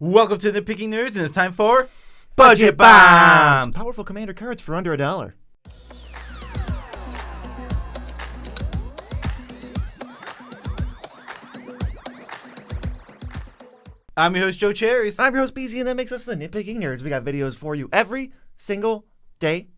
Welcome to Nitpicking Nerds, and it's time for Budget Bombs! Powerful commander cards for under $1. I'm your host, Joe Cherries. I'm your host, BZ, and that makes us the Nitpicking Nerds. We got videos for you every single day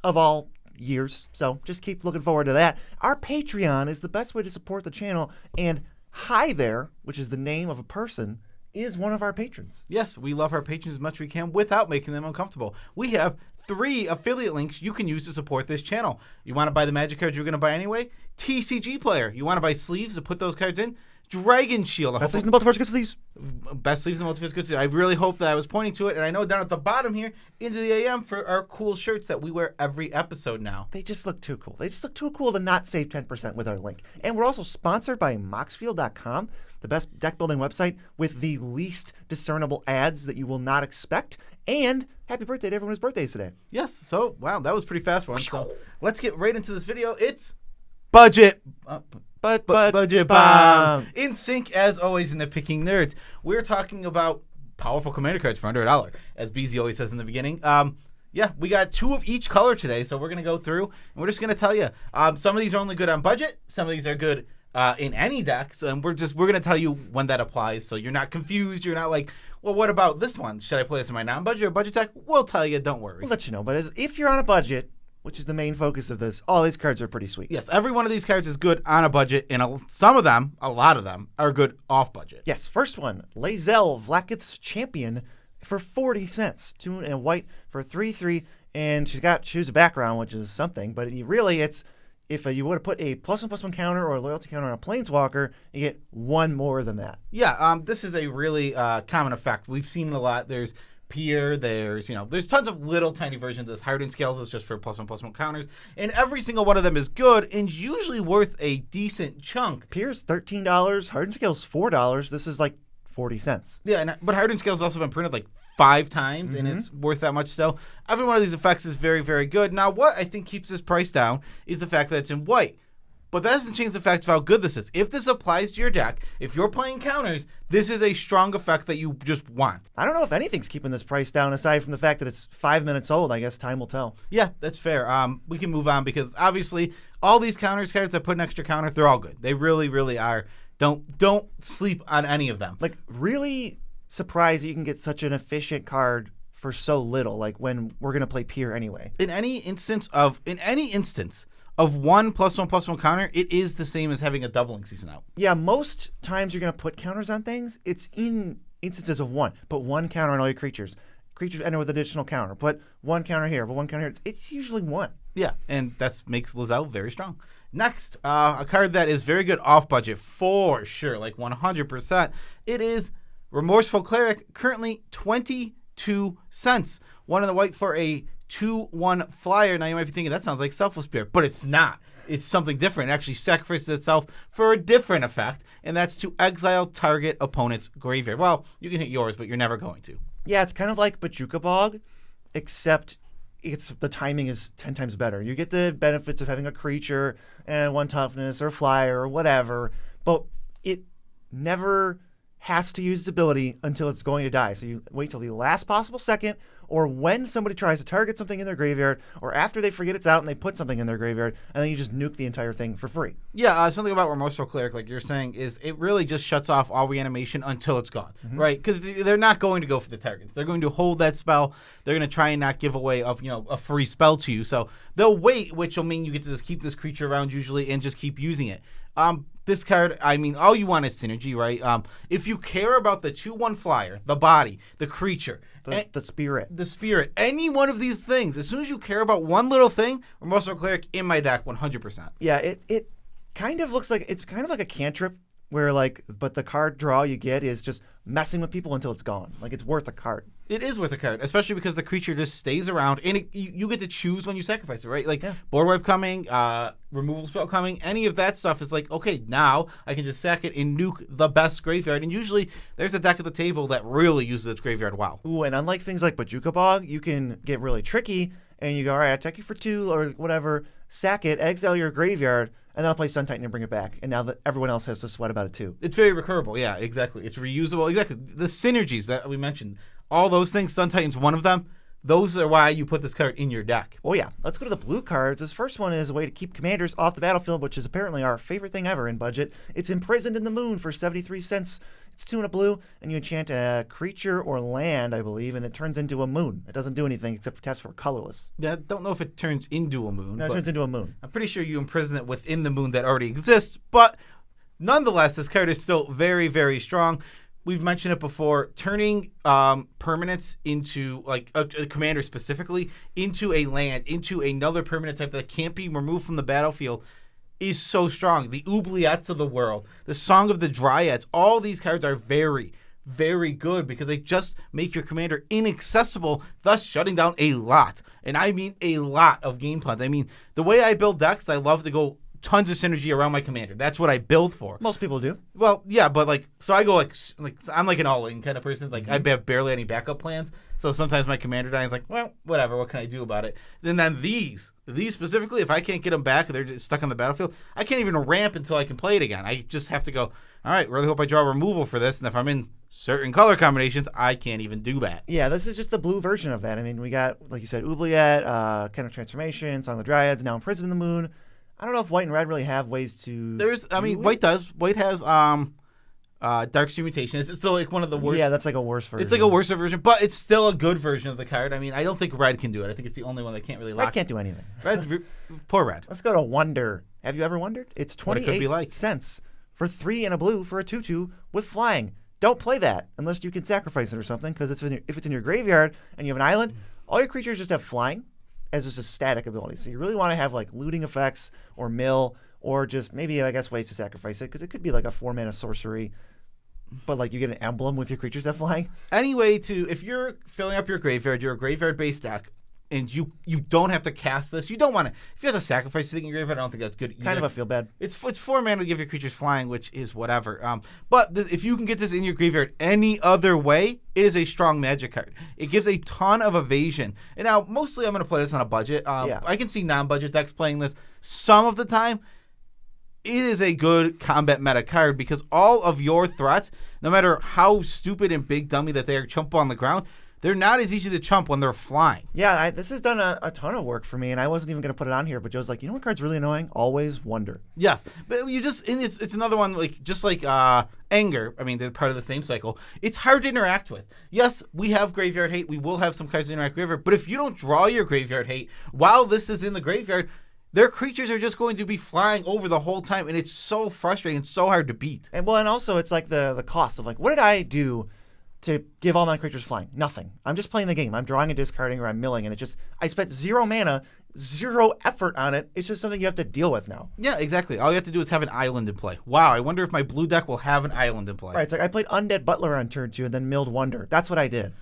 of all years, so just keep looking forward to that. Our Patreon is the best way to support the channel, and Hi There, which is the name of a person, is one of our patrons. Yes, we love our patrons as much as we can without making them uncomfortable. We have 3 affiliate links you can use to support this channel. You want to buy the magic cards you're going to buy anyway? TCG Player. You want to buy sleeves to put those cards in? Dragon Shield. Best sleeves in the multiverse, good sleeves. Best sleeves in the multiverse, good sleeves. I really hope that I was pointing to it, and I know down at the bottom here, IntoTheAM for our cool shirts that we wear every episode now. They just look too cool. They just look too cool to not save 10% with our link. And we're also sponsored by moxfield.com, the best deck building website with the least discernible ads that you will not expect. And happy birthday to everyone whose birthday is today. Yes, so, wow, that was pretty fast for us. So let's get right into this video. It's Budget Bombs. In sync, as always, in Nitpicking Nerds. We're talking about powerful commander cards for under $1, as BZ always says in the beginning. Yeah, we got 2 of each color today, so we're going to go through, and we're just going to tell you. Some of these are only good on budget. Some of these are good in any deck, so, and we're going to tell you when that applies, so you're not confused. You're not like, well, what about this one? Should I play this in my non-budget or budget deck? We'll tell you. Don't worry. We'll let you know, but if you're on a budget, which is the main focus of this, all these cards are pretty sweet. Yes, every one of these cards is good on a budget, and some of them, a lot of them, are good off budget. Yes, first one, Lale, Vlaakith's Champion for 40 cents. 2 and white for 3/3, and she's got choose a background, which is something, but it's if you would have put a +1/+1 counter or a loyalty counter on a planeswalker, you get 1 more than that. Yeah, this is a really common effect. We've seen it a lot. There's Pier, there's tons of little tiny versions of this. Hardened Scales is just for +1/+1 counters, and every single one of them is good and usually worth a decent chunk. Pier's $13, Hardened Scales $4. This is like 40 cents. Yeah, but Hardened Scales has also been printed like 5 times, and it's worth that much still. Every one of these effects is very, very good. Now, what I think keeps this price down is the fact that it's in white. But that doesn't change the fact of how good this is. If this applies to your deck, if you're playing counters, this is a strong effect that you just want. I don't know if anything's keeping this price down aside from the fact that it's 5 minutes old. I guess time will tell. Yeah, that's fair. We can move on because obviously all these counters cards that put an extra counter, they're all good. They really, really are. Don't sleep on any of them. Like, really surprised that you can get such an efficient card for so little, like when we're going to play Pier anyway. In any instance of 1 +1/+1 counter, it is the same as having a doubling season out. Yeah, most times you're going to put counters on things, it's in instances of 1. Put 1 counter on all your creatures. Creatures enter with additional counter. Put 1 counter here, but 1 counter here. It's usually 1. Yeah, and that makes Lale very strong. Next, a card that is very good off budget for sure, like 100%. It is Remorseful Cleric, currently 22 cents. 1 in the white for a 2/1 flyer. Now you might be thinking that sounds like Selfless Spirit, but it's not. It's something different. It actually sacrifices itself for a different effect, and that's to exile target opponent's graveyard. Well, you can hit yours, but you're never going to. Yeah, it's kind of like Bojuka Bog, except the timing is 10 times better. You get the benefits of having a creature and 1 toughness or flyer or whatever, but it never has to use its ability until it's going to die. So you wait till the last possible second, or when somebody tries to target something in their graveyard, or after they forget it's out and they put something in their graveyard, and then you just nuke the entire thing for free. Yeah, something about Remorseful Cleric, like you're saying, is it really just shuts off all reanimation until it's gone, right? Because they're not going to go for the targets. They're going to hold that spell. They're going to try and not give away a free spell to you. So they'll wait, which will mean you get to just keep this creature around usually and just keep using it. This card, I mean, all you want is synergy, right? If you care about the 2/1 flyer, the body, the creature, the spirit, any one of these things, as soon as you care about one little thing, Remorseful Cleric in my deck 100%. Yeah, it kind of looks like it's kind of like a cantrip where but the card draw you get is just messing with people until it's gone. Like, it's worth a card. It is worth a card, especially because the creature just stays around, and you get to choose when you sacrifice it, right? Like, board wipe coming, removal spell coming, any of that stuff is like, okay, now I can just sack it and nuke the best graveyard, and usually there's a deck at the table that really uses its graveyard well. Ooh, and unlike things like Bojuka Bog, you can get really tricky, and you go, all right, I attack you for 2 or whatever, sack it, exile your graveyard, and then I'll play Sun Titan and bring it back. And now that everyone else has to sweat about it too. It's very recurable. Yeah, exactly. It's reusable. Exactly. The synergies that we mentioned, all those things, Sun Titan's one of them. Those are why you put this card in your deck. Oh, yeah. Let's go to the blue cards. This first one is a way to keep commanders off the battlefield, which is apparently our favorite thing ever in budget. It's Imprisoned in the Moon for 73 cents. It's 2 and a blue, and you enchant a creature or land, I believe, and it turns into a moon. It doesn't do anything except for taps for colorless. Yeah, I don't know if it turns into a moon. No, it turns into a moon. I'm pretty sure you imprison it within the moon that already exists, but nonetheless, this card is still very, very strong. We've mentioned it before, turning permanents into, like, a commander specifically, into a land, into another permanent type that can't be removed from the battlefield is so strong. The Oubliettes of the world, the Song of the Dryads, all these cards are very, very good because they just make your commander inaccessible, thus shutting down a lot. And I mean a lot of game plans. I mean, the way I build decks, I love to go tons of synergy around my commander. That's what I build for. Most people do. Well, yeah, but so I go like I'm like an all-in kind of person. Like I have barely any backup plans. So sometimes my commander dies, like, well, whatever. What can I do about it? Then these specifically, if I can't get them back, they're just stuck on the battlefield. I can't even ramp until I can play it again. I just have to go. All right, really hope I draw removal for this. And if I'm in certain color combinations, I can't even do that. Yeah, this is just the blue version of that. I mean, we got, like you said, Oubliette, kind of transformation, Song of the Dryads, now Imprisoned in the Moon. I don't know if white and red really have ways to. White does. White has Darkstream Mutation. It's still like one of the worst. Yeah, that's like a worse version. It's like a worse version, but it's still a good version of the card. I mean, I don't think red can do it. I think it's the only one that can't really lock. Red can't do anything. Poor red. Let's go to Wonder. Have you ever wondered? It's 28 cents for 3 and a blue for a 2/2 with flying. Don't play that unless you can sacrifice it or something, because if it's in your graveyard and you have an island, all your creatures just have flying as just a static ability. So you really want to have like looting effects or mill or just maybe, I guess, ways to sacrifice it, because it could be like a 4-mana sorcery, but like you get an emblem with your creatures that fly. Anyway, if you're filling up your graveyard, you're a graveyard-based deck, and you don't have to cast this. You don't want to. If you have to sacrifice it in your graveyard, I don't think that's good either. Kind of a feel bad. It's 4 mana to give your creatures flying, which is whatever. But if you can get this in your graveyard any other way, it is a strong Magic card. It gives a ton of evasion. And now, mostly I'm going to play this on a budget. I can see non-budget decks playing this some of the time. It is a good combat meta card because all of your threats, no matter how stupid and big dummy that they are chump on the ground, they're not as easy to chump when they're flying. Yeah, this has done a ton of work for me, and I wasn't even going to put it on here, but Joe's like, you know what card's really annoying? Always Wonder. Yes, but it's another one, like just like Anger. I mean, they're part of the same cycle. It's hard to interact with. Yes, we have Graveyard Hate. We will have some cards to interact with graveyard, but if you don't draw your Graveyard Hate while this is in the graveyard, their creatures are just going to be flying over the whole time, and it's so frustrating and so hard to beat. And also it's like the cost of like, what did I do to give all my creatures flying? Nothing. I'm just playing the game. I'm drawing and discarding, or I'm milling, and I spent 0 mana, 0 effort on it. It's just something you have to deal with now. Yeah, exactly. All you have to do is have an island in play. Wow, I wonder if my blue deck will have an island in play. Right, it's like I played Undead Butler on turn 2 and then milled Wonder. That's what I did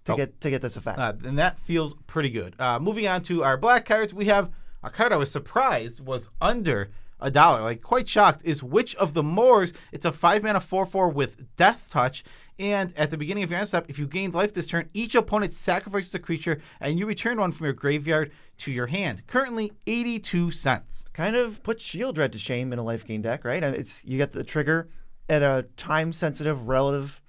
to get this effect. And that feels pretty good. Moving on to our black cards, we have a card I was surprised was under $1, like quite shocked, is Witch of the Moors. It's a 5-mana 4/4 with Death Touch. And at the beginning of your end step, if you gained life this turn, each opponent sacrifices a creature, and you return one from your graveyard to your hand. Currently, 82 cents. Kind of puts Shield Dread to shame in a life gain deck, right? You get the trigger at a time-sensitive, relevant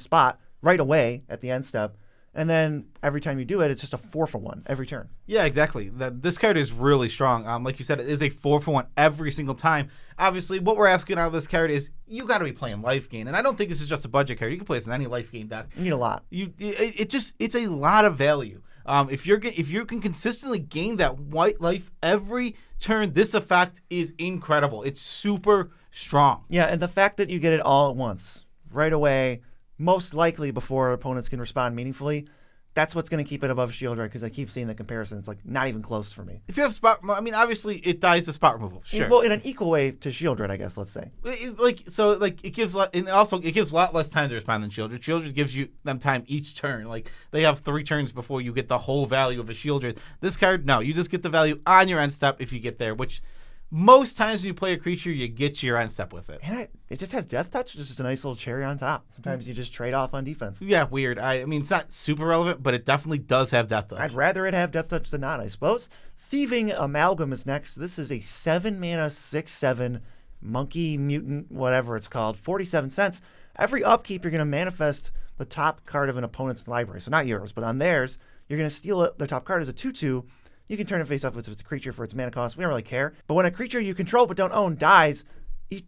spot right away at the end step. And then every time you do it, it's just a 4-for-1 every turn. Yeah, exactly. This card is really strong. Like you said, it is a 4-for-1 every single time. Obviously, what we're asking out of this card is you got to be playing life gain, and I don't think this is just a budget card. You can play this in any life gain deck. You need a lot. It's a lot of value. If you can consistently gain that white life every turn, this effect is incredible. It's super strong. Yeah, and the fact that you get it all at once, right away, most likely before opponents can respond meaningfully, that's what's going to keep it above Shield Dread, because I keep seeing the comparison. It's like not even close for me. If you have spot, I mean, obviously it dies to spot removal. Sure. Well, in an equal way to Shield Dread, I guess. Let's say. It gives a lot less time to respond than Shield Dread. Shield Dread gives you them time each turn. Like they have 3 turns before you get the whole value of a Shield Dread. This card, no, you just get the value on your end step if you get there, which most times when you play a creature, you get your end step with it. And it just has Death Touch, which is just a nice little cherry on top. Sometimes you just trade off on defense. Yeah, weird. I mean, it's not super relevant, but it definitely does have Death Touch. I'd rather it have Death Touch than not, I suppose. Thieving Amalgam is next. This is a 7-mana, 6/7 monkey mutant, whatever it's called, 47 cents. Every upkeep, you're going to manifest the top card of an opponent's library. So not yours, but on theirs, you're going to steal it. The top card is a 2/2. You can turn it face up if it's a creature for its mana cost. We don't really care. But when a creature you control but don't own dies,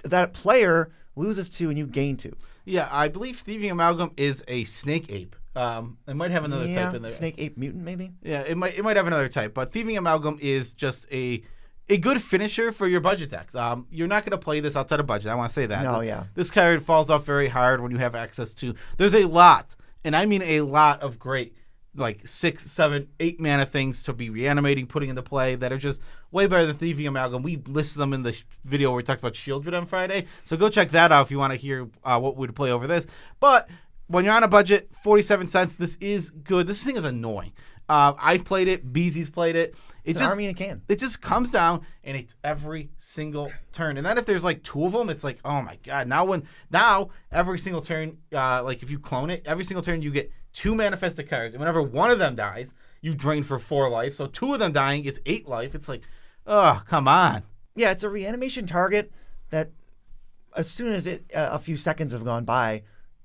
that player loses 2 and you gain 2. Yeah, I believe Thieving Amalgam is a snake ape. It might have another type in there. Snake ape mutant, maybe? Yeah, it might have another type. But Thieving Amalgam is just a good finisher for your budget decks. You're not going to play this outside of budget. I want to say that. No, yeah. This card falls off very hard when you have access to. There's a lot, and I mean a lot of great, like 6, 7, 8 mana things to be reanimating, putting into play that are just way better than Thieving Amalgam. We listed them in the video where we talked about Shieldred on Friday. So go check that out if you want to hear what we'd play over this. But when you're on a budget, 47 cents, this is good. This thing is annoying. I've played it. BZ's played it. It's an army in a can. It just comes down, and it's every single turn. And then if there's like 2 of them, it's like, oh my god. Now every single turn, like if you clone it, every single turn you get 2 manifested cards. And whenever one of them dies, you drain for 4 life. So 2 of them dying is 8 life. It's like, oh, come on. Yeah, it's a reanimation target that as soon as a few seconds have gone by,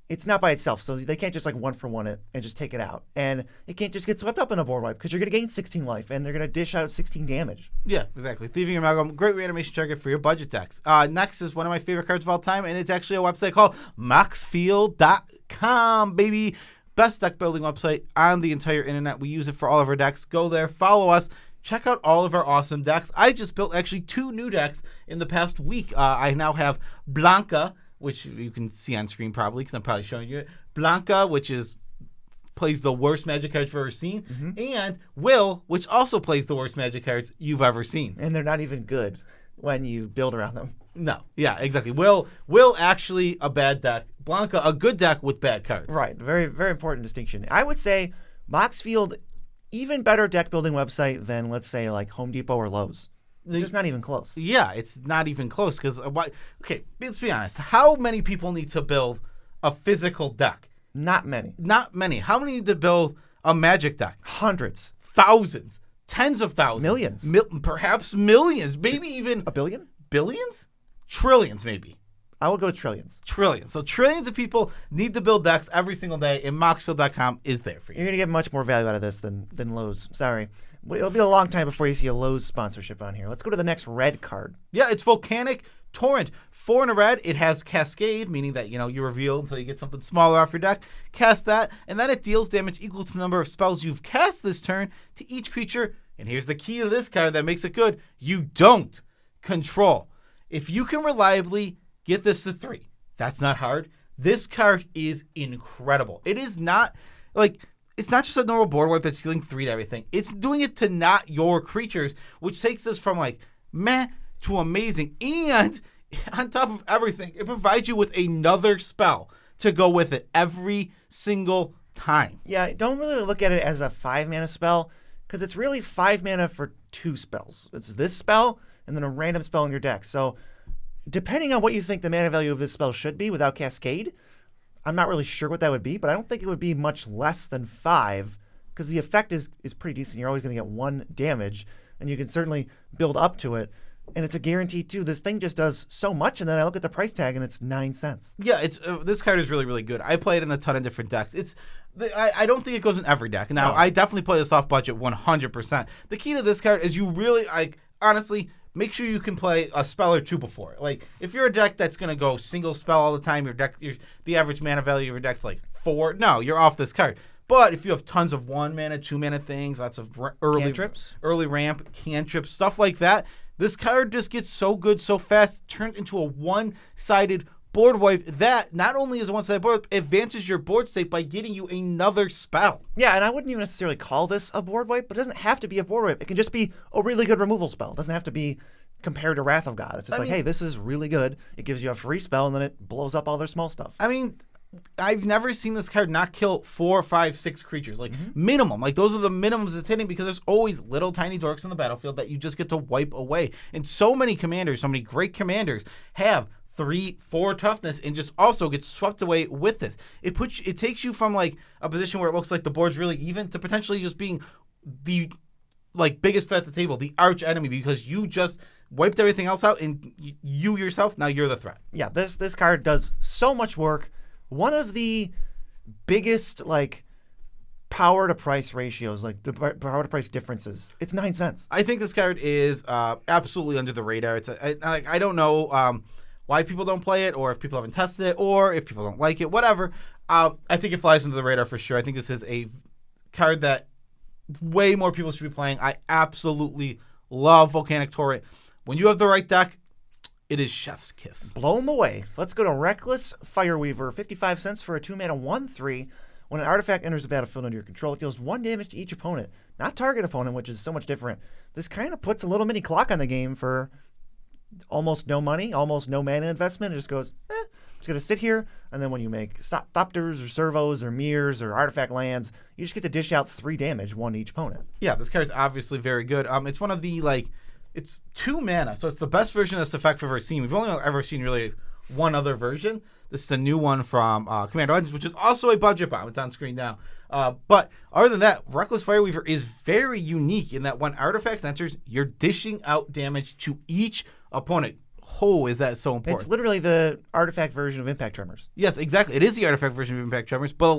it's not by itself, so they can't just like 1-for-1 it and just take it out. And it can't just get swept up in a board wipe because you're going to gain 16 life and they're going to dish out 16 damage. Yeah, exactly. Thieving Amalgam, great reanimation target for your budget decks. Next is one of my favorite cards of all time, and it's actually a website called moxfieldcom, baby. Best deck building website on the entire internet. We use it for all of our decks. Go there, follow us. Check out all of our awesome decks. I just built actually 2 new decks in the past week. I now have Blanca, which you can see on screen probably because I'm probably showing you it. Blanca, which plays the worst Magic cards you've ever seen, and Will, which also plays the worst Magic cards you've ever seen. And they're not even good when you build around them. No, yeah, exactly. Will actually a bad deck. Blanca, a good deck with bad cards. Right, very, very important distinction. I would say Moxfield, even better deck building website than, let's say, like Home Depot or Lowe's. It's just not even close. Yeah, it's not even close because, okay, let's be honest. How many people need to build a physical deck? Not many. Not many. How many need to build a Magic deck? Hundreds. Thousands. Tens of thousands. Millions. Perhaps millions. Maybe even... A billion? Billions? Trillions, maybe. I would go with trillions. Trillions. So trillions of people need to build decks every single day, and moxfield.com is there for you. You're going to get much more value out of this than Lowe's. Sorry. It'll be a long time before you see a Lowe's sponsorship on here. Let's go to the next red card. Yeah, it's Volcanic Torrent. 4 in a red. It has Cascade, meaning that, you reveal until you get something smaller off your deck. Cast that, and then it deals damage equal to the number of spells you've cast this turn to each creature. And here's the key to this card that makes it good. You don't control. If you can reliably get this to 3, that's not hard. This card is incredible. It is not it's not just a normal board wipe that's dealing 3 to everything. It's doing it to not your creatures, which takes this from like meh to amazing. And on top of everything, it provides you with another spell to go with it every single time. Yeah, don't really look at it as a 5-mana spell because it's really 5 mana for 2 spells. It's this spell and then a random spell in your deck. So depending on what you think the mana value of this spell should be without Cascade, I'm not really sure what that would be, but I don't think it would be much less than 5 because the effect is pretty decent. You're always going to get 1 damage, and you can certainly build up to it. And it's a guarantee, too. This thing just does so much, and then I look at the price tag, and it's 9 cents. Yeah, it's this card is really, really good. I play it in a ton of different decks. I don't think it goes in every deck. Now, I definitely play this off budget 100%. The key to this card is you really, honestly, make sure you can play a spell or 2 before. Like, if you're a deck that's going to go single spell all the time, the average mana value of your deck's like 4, no, you're off this card. But if you have tons of 1 mana, 2 mana things, lots of early ramp, cantrips, stuff like that, this card just gets so good so fast, turned into a one-sided board wipe that not only is a one-sided board wipe, advances your board state by getting you another spell. Yeah, and I wouldn't even necessarily call this a board wipe, but it doesn't have to be a board wipe. It can just be a really good removal spell. It doesn't have to be compared to Wrath of God. It's just hey, this is really good. It gives you a free spell, and then it blows up all their small stuff. I mean, I've never seen this card not kill 4, 5, 6 creatures. Like, minimum. Like, those are the minimums it's hitting because there's always little tiny dorks on the battlefield that you just get to wipe away. And so many commanders, so many great commanders have 3, 4 toughness and just also get swept away with this. It takes you from, like, a position where it looks like the board's really even to potentially just being the, like, biggest threat at the table, the arch enemy, because you just wiped everything else out and you yourself, now you're the threat. Yeah, this card does so much work. One of the biggest, like, power to price ratios, like the power to price differences. It's 9 cents. I think this card is absolutely under the radar. I don't know why people don't play it, or if people haven't tested it, or if people don't like it, whatever. I think it flies under the radar for sure. I think this is a card that way more people should be playing. I absolutely love Volcanic Torrent. When you have the right deck, it is chef's kiss. Blow them away. Let's go to Reckless Fireweaver. 55 cents for a 2-mana 1/3. When an artifact enters the battlefield under your control, it deals 1 damage to each opponent, not target opponent, which is so much different. This kind of puts a little mini clock on the game for almost no money, almost no mana investment. It just goes, I'm just going to sit here, and then when you make Thopters or Servos or Mirrors or Artifact Lands, you just get to dish out 3 damage, 1 to each opponent. Yeah, this card's obviously very good. It's one of the, like, it's 2 mana, so it's the best version of this effect we've ever seen. We've only ever seen really one other version. This is the new one from Commander Legends, which is also a budget bomb. It's on screen now. But other than that, Reckless Fireweaver is very unique in that when artifacts enters, you're dishing out damage to each opponent. Oh, is that so important? It's literally the artifact version of Impact Tremors. Yes, exactly. It is the artifact version of Impact Tremors, but a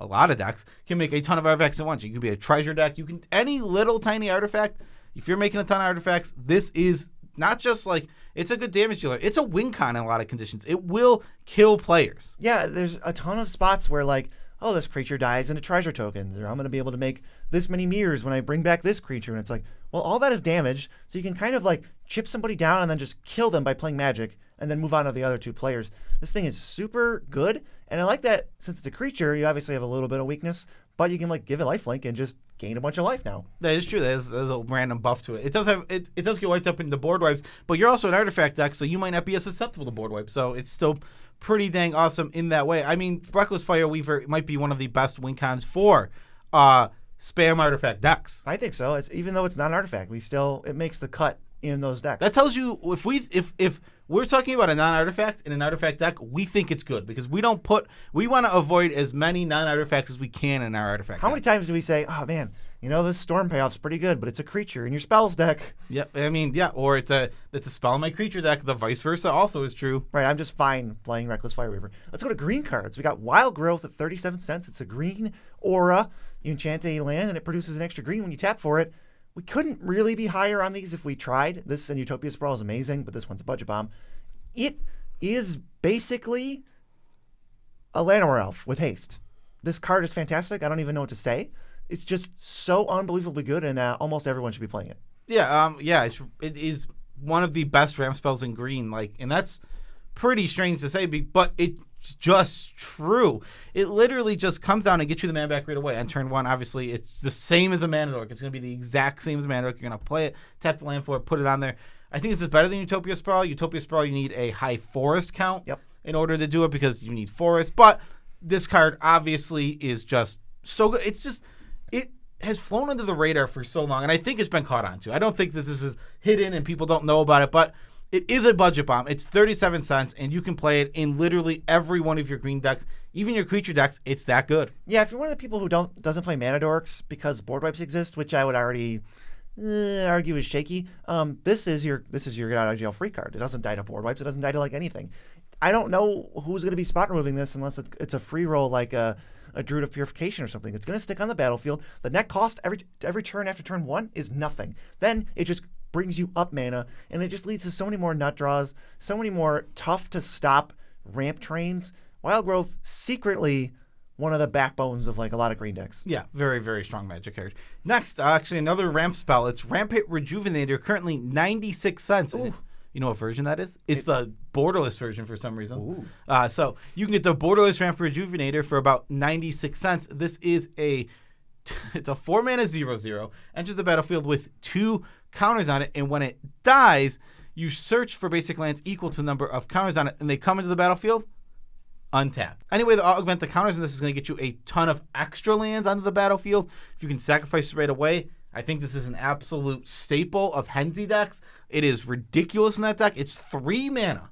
lot of decks can make a ton of artifacts at once. You can be a treasure deck. You can any little tiny artifact. If you're making a ton of artifacts, this is not just like it's a good damage dealer. It's a win con in a lot of conditions. It will kill players. Yeah, there's a ton of spots where, like, oh, this creature dies into treasure tokens, or I'm going to be able to make this many mirrors when I bring back this creature. And it's like, well, all that is damage, so you can kind of like chip somebody down and then just kill them by playing Magic and then move on to the other 2 players. This thing is super good, and I like that since it's a creature, you obviously have a little bit of weakness, but you can like give it lifelink and just gain a bunch of life now. That is true. There's a random buff to it. It does have it does get wiped up into board wipes, but you're also an artifact deck, so you might not be as susceptible to board wipes. So it's still pretty dang awesome in that way. I mean, Reckless Fireweaver might be one of the best win cons for spam artifact decks. I think so. It's even though it's not an artifact, it makes the cut in those decks. That tells you if we're talking about a non-artifact in an artifact deck, we think it's good because we want to avoid as many non-artifacts as we can in our artifact How deck. many times do we say, oh man, this Storm payoff's pretty good, but it's a creature in your spells deck? Yeah, I mean, yeah, or it's a spell in my creature deck. The vice versa also is true. Right, I'm just fine playing Reckless Fireweaver. Let's go to green cards. We got Wild Growth at 37 cents. It's a green aura. You enchant a land, and it produces an extra green when you tap for it. We couldn't really be higher on these if we tried. This and Utopia Sprawl is amazing, but this one's a budget bomb. It is basically a Llanowar Elf with haste. This card is fantastic. I don't even know what to say. It's just so unbelievably good, and almost everyone should be playing it. Yeah, it is one of the best ramp spells in green. Like, and that's pretty strange to say, but it's just true. It literally just comes down and gets you the mana back right away. On turn 1, obviously, it's the same as a Mana Dork. It's going to be the exact same as a Mana Dork. You're going to play it, tap the land for it, put it on there. I think this is better than Utopia Sprawl. Utopia Sprawl, you need a high forest count in order to do it because you need forest. But this card obviously is just so good. It has flown under the radar for so long, and I think it's been caught on to. I don't think that this is hidden and people don't know about it, but it is a budget bomb. It's 37 cents, and you can play it in literally every one of your green decks, even your creature decks. It's that good. Yeah, if you're one of the people who doesn't play Mana Dorks because board wipes exist, which I would already argue is shaky, this is your get out of jail free card. It doesn't die to board wipes. It doesn't die to like anything. I don't know who's going to be spot removing this unless it's a free roll like a Druid of Purification or something. It's going to stick on the battlefield. The net cost every turn after turn 1 is nothing. Then it just brings you up mana, and it just leads to so many more nut draws, so many more tough to stop ramp trains. Wild Growth, secretly one of the backbones of like a lot of green decks. Yeah, very, very strong Magic card. Next, actually another ramp spell. It's Rampant Rejuvenator, currently 96 cents. You know what version that is? It's the borderless version for some reason. So you can get the borderless Rampant Rejuvenator for about 96 cents. This is it's a 4-mana 0/0, enters the battlefield with 2 counters on it, and when it dies, you search for basic lands equal to the number of counters on it, and they come into the battlefield untap. Anyway, to augment the counters, and this is going to get you a ton of extra lands onto the battlefield. If you can sacrifice it right away, I think this is an absolute staple of Henzi decks. It is ridiculous in that deck. It's 3 mana.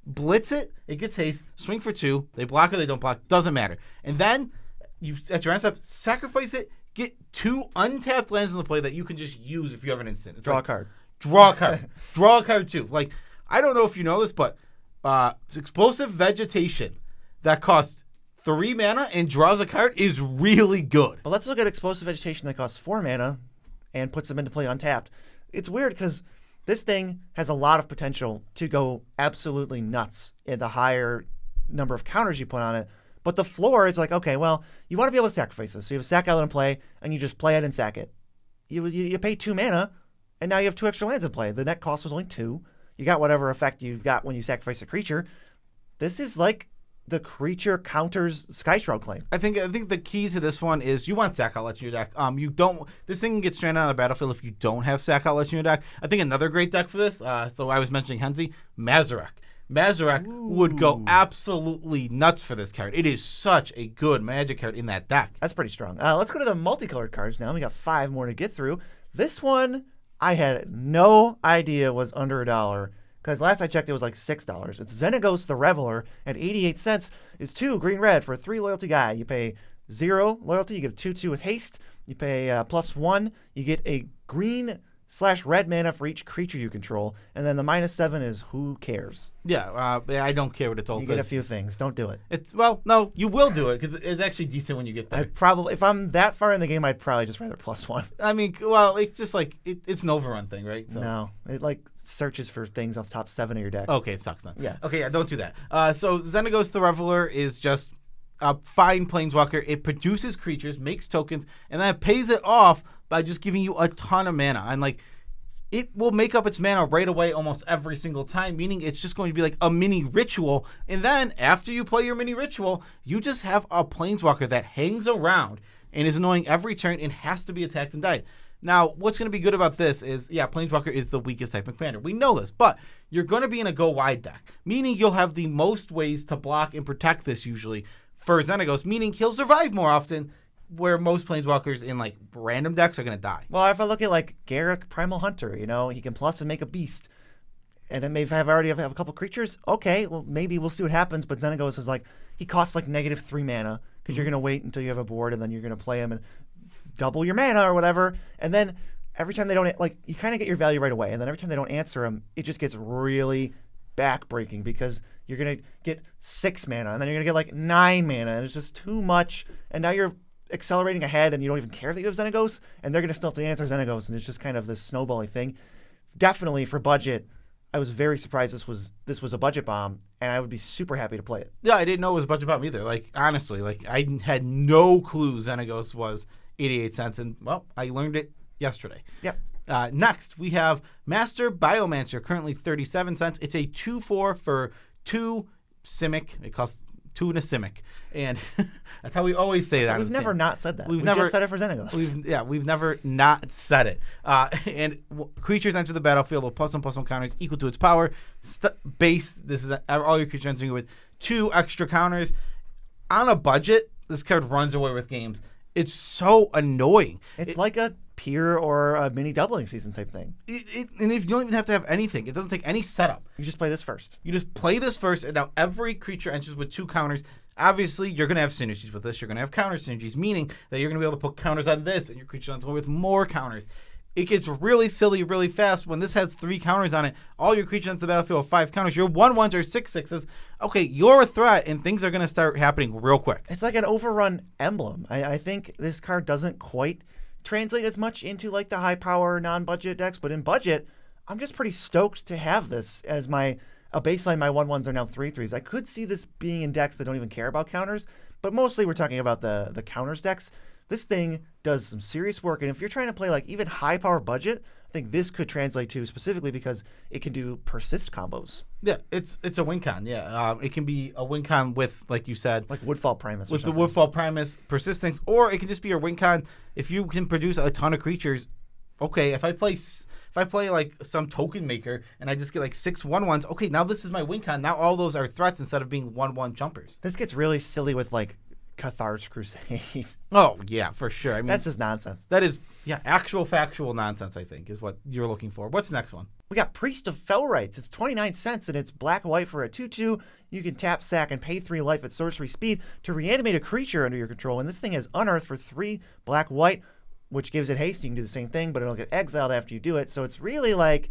Blitz it, it gets haste, swing for 2, they block or they don't block, doesn't matter. And then, you at your end step, sacrifice it, get 2 untapped lands in the play that you can just use if you have an instant. It's Draw like, a card. Draw a card. Draw a card too. Like, I don't know if you know this, but it's explosive vegetation that costs 3 mana and draws a card is really good. But let's look at explosive vegetation that costs 4 mana and puts them into play untapped. It's weird because this thing has a lot of potential to go absolutely nuts in the higher number of counters you put on it. But the floor is like, okay, well, you want to be able to sacrifice this. So you have a sack island in play, and you just play it and sack it. You pay 2 mana, and now you have 2 extra lands in play. The net cost was only 2. You got whatever effect you got when you sacrifice a creature. This is like the creature counters Skyshroud Claim. I think the key to this one is you want sack outlets in your deck. You don't. This thing can get stranded on a battlefield if you don't have sack outlets in your deck. I think another great deck for this. So I was mentioning Henzi, Mazarek. Mazarek would go absolutely nuts for this card. It is such a good Magic card in that deck. That's pretty strong. Let's go to the multicolored cards now. We got 5 more to get through. This one I had no idea was under $1. Because last I checked, it was like $6. It's Xenagos the Reveler at 88 cents. It's 2 green-red for a 3 loyalty guy. You pay 0 loyalty, you get a 2/2 with haste. You pay +1, you get a green/red mana for each creature you control. And then the -7 is who cares? Yeah, I don't care what it's all. You get a few things. Don't do it. No, you will do it because it's actually decent when you get there. I'd probably, if I'm that far in the game, I'd probably just rather +1. I mean, well, it's just like it's an overrun thing, right? So. No, it like searches for things off the top 7 of your deck. Okay, it sucks then. Yeah. Okay, yeah, don't do that. So Xenagos the Reveler is just a fine planeswalker. It produces creatures, makes tokens, and then it pays it off by just giving you a ton of mana. And like, it will make up its mana right away almost every single time, meaning it's just going to be like a mini ritual. And then after you play your mini ritual, you just have a planeswalker that hangs around and is annoying every turn and has to be attacked and died. Now, what's going to be good about this is, yeah, Planeswalker is the weakest type of commander. We know this, but you're going to be in a go-wide deck, meaning you'll have the most ways to block and protect this usually for Xenagos, meaning he'll survive more often, where most Planeswalkers in, like, random decks are going to die. Well, if I look at, like, Garruk Primal Hunter, you know, he can plus and make a beast, and it may already have a couple creatures, okay, well, maybe we'll see what happens, but Xenagos is like, he costs, like, -3 mana, because you're going to wait until you have a board, and then you're going to play him, and double your mana or whatever, and then every time they don't, like, you kind of get your value right away, and then every time they don't answer him, it just gets really backbreaking because you're going to get 6 mana, and then you're going to get like 9 mana, and it's just too much, and now you're accelerating ahead, and you don't even care that you have Xenagos, and they're going to still have to answer Xenagos, and it's just kind of this snowballing thing. Definitely for budget, I was very surprised this was a budget bomb, and I would be super happy to play it. Yeah, I didn't know it was a budget bomb either. Like, honestly, like, I had no clue Xenagos was 88 cents, and, well, I learned it yesterday. Yep. Next, we have Master Biomancer, currently 37 cents. It's a 2/4 for 2 Simic. It costs 2 and a Simic. And that's how we always say that. We've never not said that. We've never just said it for Xenagos. We've never not said it. And creatures enter the battlefield with +1/+1 counters equal to its power. Base, this is all your creatures entering with 2 extra counters. On a budget, this card runs away with games. It's so annoying. It's like a Peer or a mini doubling season type thing. And if you don't even have to have anything, it doesn't take any setup. You just play this first. You just play this first, and now every creature enters with 2 counters. Obviously, you're going to have synergies with this. You're going to have counter synergies, meaning that you're going to be able to put counters on this, and your creature ends with more counters. It gets really silly really fast when this has 3 counters on it. All your creatures enter the battlefield with 5 counters. Your 1/1s or 6/6s. Okay, you're a threat, and things are going to start happening real quick. It's like an overrun emblem. I think this card doesn't quite translate as much into like the high power non-budget decks, but in budget, I'm just pretty stoked to have this as a baseline. My 1/1s are now 3/3s. I could see this being in decks that don't even care about counters, but mostly we're talking about the counters decks. This thing does some serious work, and if you're trying to play like even high power budget, I think this could translate to, specifically because it can do persist combos. Yeah, it's a win con. Yeah, it can be a win con with, like you said, like Woodfall Primus. With the Woodfall Primus persistence, or it can just be a win con if you can produce a ton of creatures okay, if I play like some token maker and I just get like 6 1/1s, okay, now this is my win con. Now all those are threats instead of being 1/1 jumpers. This gets really silly with like Cathar's Crusade. Oh, yeah, for sure. I mean, That's just nonsense. that is, actual factual nonsense, I think, is what you're looking for. What's the next one? We got Priest of Felrites. It's 29 cents, and it's black-white for a 2/2. You can tap, sack, and pay 3 life at sorcery speed to reanimate a creature under your control. And this thing has Unearth for 3 black-white, which gives it haste. You can do the same thing, but it'll get exiled after you do it. So it's really like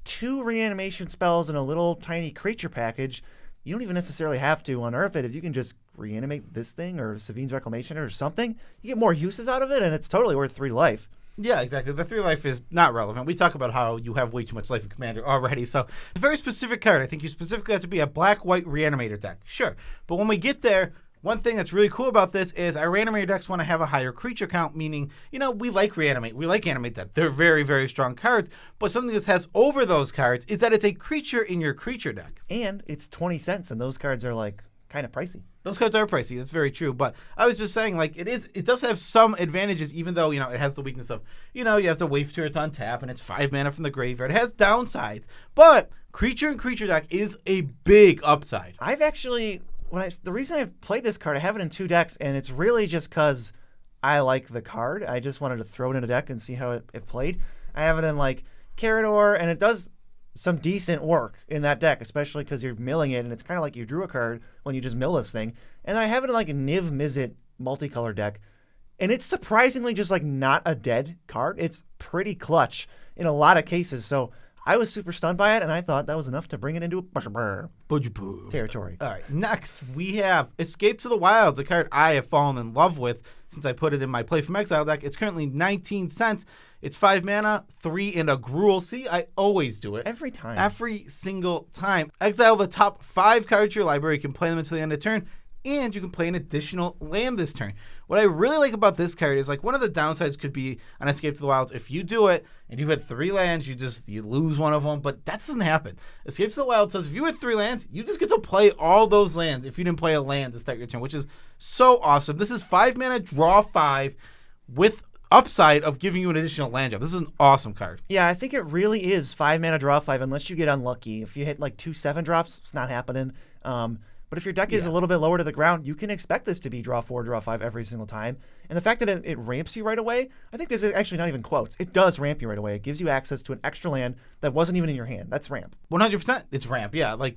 2 reanimation spells in a little tiny creature package. You don't even necessarily have to unearth it. If you can just reanimate this thing or Savine's Reclamation or something, you get more uses out of it, and it's totally worth 3 life. Yeah, exactly. The 3 life is not relevant. We talk about how you have way too much life in Commander already. So it's a very specific card. I think you specifically have to be a black-white reanimator deck. Sure. But when we get there, one thing that's really cool about this is our reanimator decks want to have a higher creature count, meaning, we like reanimate. We like animate that. They're very, very strong cards. But something that has over those cards is that it's a creature in your creature deck. And it's 20 cents, and those cards are like kind of pricey. Those cards are pricey. That's very true. But I was just saying, like, it does have some advantages, even though, it has the weakness of, you have to wait for it to untap, and it's 5 mana from the graveyard. It has downsides. But creature and creature deck is a big upside. I've actually, the reason I've played this card, I have it in 2 decks, and it's really just because I like the card. I just wanted to throw it in a deck and see how it played. I have it in, like, Carador, and it does some decent work in that deck, especially because you're milling it, and it's kind of like you drew a card when you just mill this thing. And I have it in like a Niv Mizzet multicolor deck, and it's surprisingly just like not a dead card. It's pretty clutch in a lot of cases. So I was super stunned by it, and I thought that was enough to bring it into a territory. All right, next we have Escape to the Wilds, a card I have fallen in love with since I put it in my Play from Exile deck. It's currently 19 cents. It's 5 mana, 3 and a Gruul. See, I always do it. Every time. Every single time. Exile the top 5 cards to your library. You can play them until the end of turn, and you can play an additional land this turn. What I really like about this card is, like, one of the downsides could be on Escape to the Wilds. If you do it and you had 3 lands, you lose one of them, but that doesn't happen. Escape to the Wild says if you had 3 lands, you just get to play all those lands if you didn't play a land to start your turn, which is so awesome. This is 5 mana, draw 5 with upside of giving you an additional land job. This is an awesome card. Yeah, I think it really is 5 mana, draw 5, unless you get unlucky. If you hit like 2 7-drops, it's not happening. But if your deck is a little bit lower to the ground, you can expect this to be draw 4, draw 5 every single time. And the fact that it ramps you right away, I think this is actually not even quotes. It does ramp you right away. It gives you access to an extra land that wasn't even in your hand. That's ramp. 100%. It's ramp. Yeah, like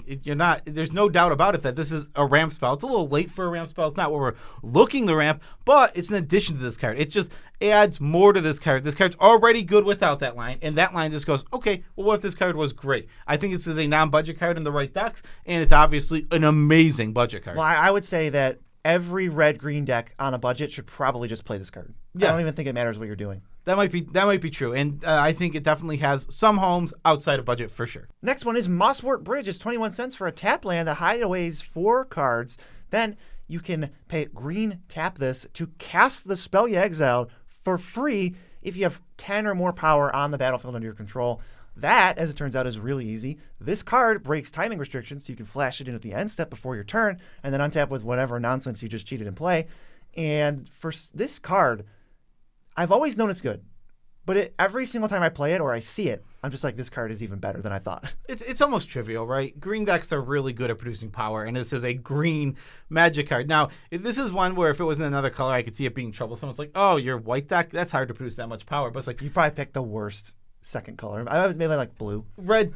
there's no doubt about it that this is a ramp spell. It's a little late for a ramp spell. It's not what we're looking to ramp, but it's an addition to this card. It just adds more to this card. This card's already good without that line, and that line just goes, okay, well, what if this card was great? I think this is a non-budget card in the right decks, and it's obviously an amazing budget card. Well, I would say that every red-green deck on a budget should probably just play this card. Yes. I don't even think it matters what you're doing. That might be true, and I think it definitely has some homes outside of budget for sure. Next one is Mosswort Bridge. It's 21 cents for a tap land that hideaways 4 cards. Then you can pay green, tap this to cast the spell you exiled for free if you have 10 or more power on the battlefield under your control. That, as it turns out, is really easy. This card breaks timing restrictions, so you can flash it in at the end step before your turn, and then untap with whatever nonsense you just cheated in play. And for this card, I've always known it's good, but every single time I play it or I see it, I'm just like, this card is even better than I thought. It's almost trivial, right? Green decks are really good at producing power, and this is a green magic card. Now, this is one where if it was in another color, I could see it being troublesome. It's like, oh, your white deck, that's hard to produce that much power. But it's like, you probably picked the worst second color. I was mainly like blue. Red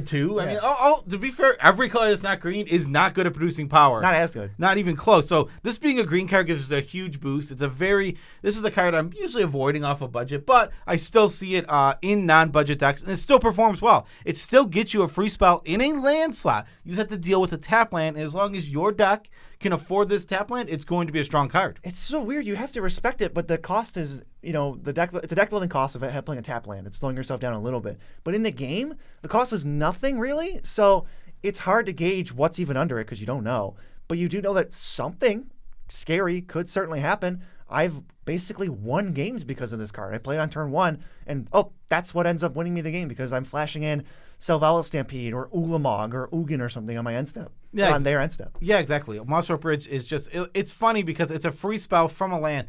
too. Yeah. I mean, to be fair, every color that's not green is not good at producing power. Not as good. Not even close. So this being a green card gives us a huge boost. This is a card I'm usually avoiding off a budget, but I still see it in non-budget decks, and it still performs well. It still gets you a free spell in a land slot. You just have to deal with a tap land, and as long as your deck can afford this tap land, it's going to be a strong card. It's so weird. You have to respect it, but the cost is, the deck. It's a deck building cost of playing a tap land. It's slowing yourself down a little bit. But in the game, the cost is nothing really. So it's hard to gauge what's even under it because you don't know. But you do know that something scary could certainly happen. I've basically won games because of this card. I played on turn 1, and that's what ends up winning me the game because I'm flashing in Selvala Stampede or Ulamog or Ugin or something on my end step. Yeah, on their end step. Yeah, exactly. Mosswort Bridge is just, it's funny because it's a free spell from a land.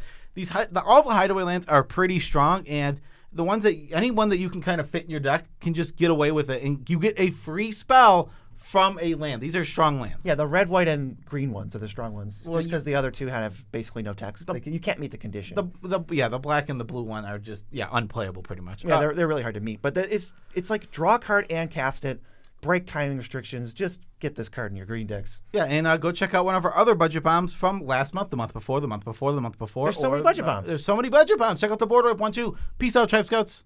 All the hideaway lands are pretty strong, and the ones that anyone that you can kind of fit in your deck can just get away with it, and you get a free spell from a land. These are strong lands. Yeah, the red, white, and green ones are the strong ones. Well, just because the other two have basically no text. You can't meet the condition. The black and the blue one are just unplayable pretty much. Yeah, they're really hard to meet. But it's like draw a card and cast it, break timing restrictions, just get this card in your green decks. Yeah, and go check out one of our other budget bombs from last month, the month before, the month before, the month before. There's so many budget bombs. There's so many budget bombs. Check out the Border Up 1-2. Peace out, Tribe Scouts.